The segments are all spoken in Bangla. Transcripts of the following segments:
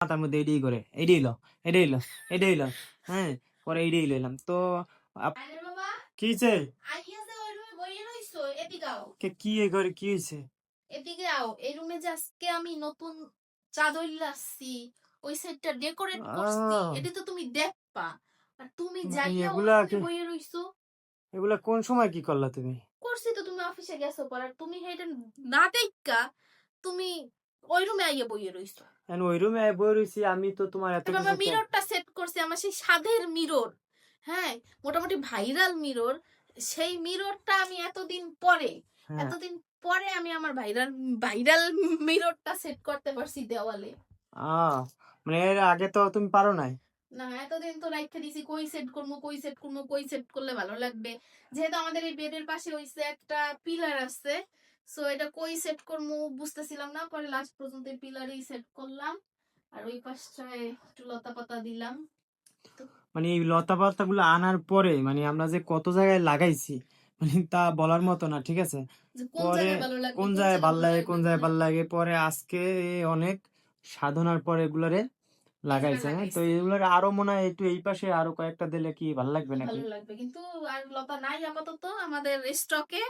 মাথার মধ্যে এটাই করে এটাই লো এটাই লো এটাই লো। হ্যাঁ, পরে এটাই লইলাম তো কি হয়েছে? কি এই ঘরে কি হয়েছে? এদিকে আও, এই রুমে যে আজকে আমি নতুন চাদর লাসছি, ওই সেটটা ডেকোরেট করছি, এটা তো তুমি দেখবা। আর তুমি যাইয়া ওই রুমে বইয়ে রইছো। এগুলা কোন সময় কি করলা তুমি? করছি তো, তুমি অফিসে গেছো পর, আর তুমি এটা না দেখা তুমি ওই রুমে আইয়া বইয়ে রইছো। এখন ওই রুমে বই রইছি আমি, তো তোমার এত তারপর কিছু আমার মিররটা সেট করছি, আমার সেই সাধের মিরর, হ্যাঁ, মোটামুটি ভাইরাল মিরর। সেই মিররটা আমি এতদিন পরে আমি আমার ভাইরাল ভাইরাল মিররটা সেট করতে পারছি দেওয়ালে। মানে এর আগে তো তুমি পারো নাই? না, এতদিন তো রাইখা দিছি, কই সেট করলে ভালো লাগবে। যেহেতু আমাদের এই বেডের পাশে হইছে একটা পিলার আছে, সো এটা কই সেট করবো বুঝতেছিলাম না, পরে লাস্ট পর্যন্ত পিলারেই সেট করলাম। আর ওই পাশটায় একটু লতা পাতা দিলাম। মানে এই লতা পাতা গুলো আনার পরে মানে আমরা যে কত জায়গায় লাগাইছি, মানে তা বলার মতো না, ঠিক আছে? পরে কোন জায়গায় ভাল লাগে কোন জায়গায় ভাল লাগে, পরে আজকে অনেক সাধনার পরে এগুলারে লাগাইছে। হ্যাঁ, তো এগুলার আরো মনে হয় একটু এই পাশে আরো কয়েকটা দিলে কি ভালো লাগবে নাকি? ভালো লাগবে, কিন্তু আর লতা নাই আপাতত আমাদের স্টকে।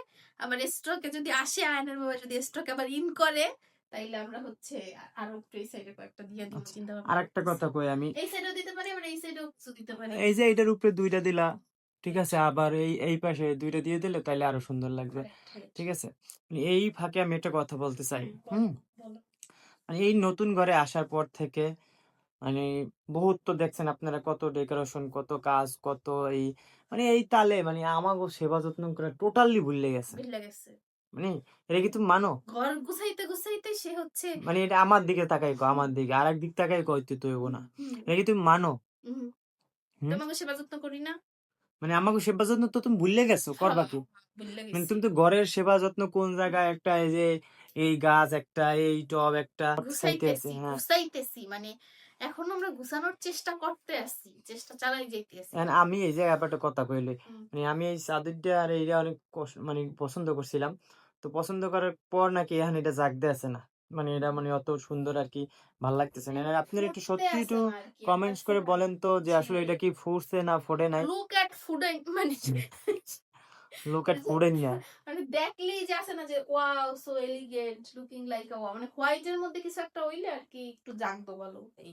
আবার স্টকে যদি আসে, আয়নের বাবা যদি স্টকে আবার ইন করে, তাইলে আমরা হচ্ছে আরো একটু এই সাইডে কয়েকটা দিয়ে দিব চিন্তা ভাবনা। আরেকটা কথা কই আমি, এই সাইডেও দিতে পারি, আবার এই সাইডেও কিছু দিতে পারি। এই যে এটার উপরে দুইটা দিলা, ঠিক আছে, আবার এই এই পাশে দুইটা দিয়ে দিলে তাইলে আরো সুন্দর লাগবে, ঠিক আছে? এই ফাঁকে আমি একটা কথা বলতে চাই। মানে এই নতুন ঘরে আসার পর থেকে মানে বহুত তো দেখছেন আপনারা, কত ডেকোরেশন, কত কাজ, কত এই মানে এই তালে মানে আমাগো সেবা যত্ন করে টোটালি ভুলে গেছে। মানে এটা কি তুমি মানো? ঘর গুছাইতে গুছাইতে সে হচ্ছে, মানে এটা আমার দিকে তাকাই কো, আমার দিকে আর দিক তাকাই কইতে তো হইব না। এটা কি তুমি মানো? তোমাকে সেবা যত্ন করি না? মানে আমাকে সেবা যত্ন তো তুমি ভুলে গেছো, করবা কি? মানে তুমি তো ঘরের সেবা যত্ন কোন জায়গায় একটা, এই যে এই গাছ একটা, এই টব একটা গুছাইতেছি, মানে এখন আমরা গুছানোর চেষ্টা করতে আছি, চেষ্টা চালাই যাইতেছি। আমি এই যে ব্যাপারটা কথা কইলে, মানে আমি এই চাদরটা আর এইটা অনেক মানে পছন্দ করছিলাম। তো পছন্দ করার পর নাকি এখন এটা জাগতে আছে না, মানে এটা মানে অত সুন্দর আর কি ভাল লাগতেছে না। আপনারা একটু সত্যি একটু কমেন্টস করে বলেন তো যে আসলে এটা কি ফুটছে না ফোটে নাই। লুক এট ফুড, মানে লুক এট ফুডেন না, মানে দেখলেই যে আছে না যে wow so elegant looking like আ ওয়া, মানে হোয়াইটের মধ্যে কিছু একটা হইলে আর কি একটু জাগতো ভালো এই।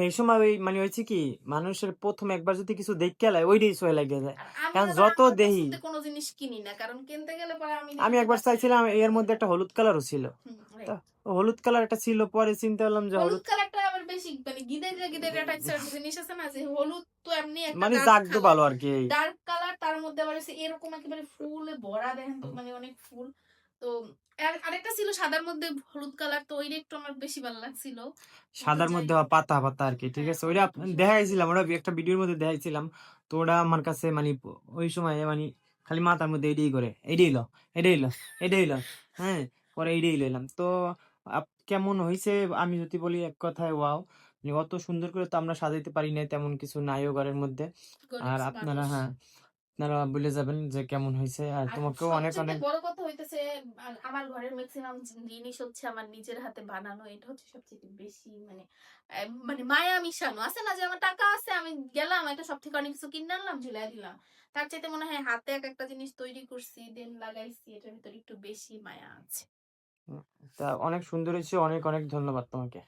এই সময় ওই মানে হয়েছে কি, মানুষের প্রথম একবার যদি কিছু দেখতে লাই ওইটাই সয়ে লাগে যায়। কারণ যত দেহি কোনো জিনিস কিনি না, কারণ কিনতে গেলে পরে আমি একবার চাইছিলাম এর মধ্যে একটা হলুদ কালারও ছিল, হলুদ কালার একটা ছিল, পরে চিন্তা করলাম যে হলুদ কালারটা আবার বেশি মানে গিদাইরা টাইপের জিনিস আছে না, যে হলুদ তো এমনি একটা মানে জাগতো ভালো আর কি, ডার্ক কালার, তার মধ্যে আবার এরকম একেবারে ফুলে ভরা, দেখেন তো মানে অনেক ফুল। তো আরেকটা ছিল সাদার মধ্যে হলুদ কালার, তো ওইটা একটু আমার বেশি ভালো লাগছিল, সাদার মধ্যে পাতা পাতা আর কি, ঠিক আছে? ওইটা দেখাইছিলাম, ওটা একটা ভিডিওর মধ্যে দেখাইছিলাম। তো ওটা আমার কাছে মানে ওই সময় মানে খালি মাথার মধ্যে এটাই করে এটাই লো এটাই লো এটাই লো। হ্যাঁ, পরে এইটাই লইলাম তো। কেমন হয়েছে আমি যদি বলি এক কথায়, ওয়াও! মানে অত সুন্দর করে তো আমরা সাজাইতে পারি না, তেমন কিছু নাইও ঘরের মধ্যে। আর আপনারা, হ্যাঁ, আপনারা বলে যাবেন যে কেমন হয়েছে। আর তোমাকেও অনেক অনেক বড় কথা হইতেছে, আমার ঘরের ম্যাক্সিমাম জিনিস হচ্ছে আমার নিজের হাতে বানানো, এটা হচ্ছে সবচেয়ে বেশি মানে মানে মায়া মিশানো আছে না, যে আমার টাকা আছে, আমি গেলাম একটা সব থেকে অনেক কিছু কিনে আনলাম, ঝুলাই দিলাম, তার চাইতে মনে হয় হাতে এক একটা জিনিস তৈরি করছি দেন লাগাইছি, এটার ভিতরে একটু বেশি মায়া আছে। তা অনেক সুন্দর হয়েছে, অনেক অনেক ধন্যবাদ তোমাকে।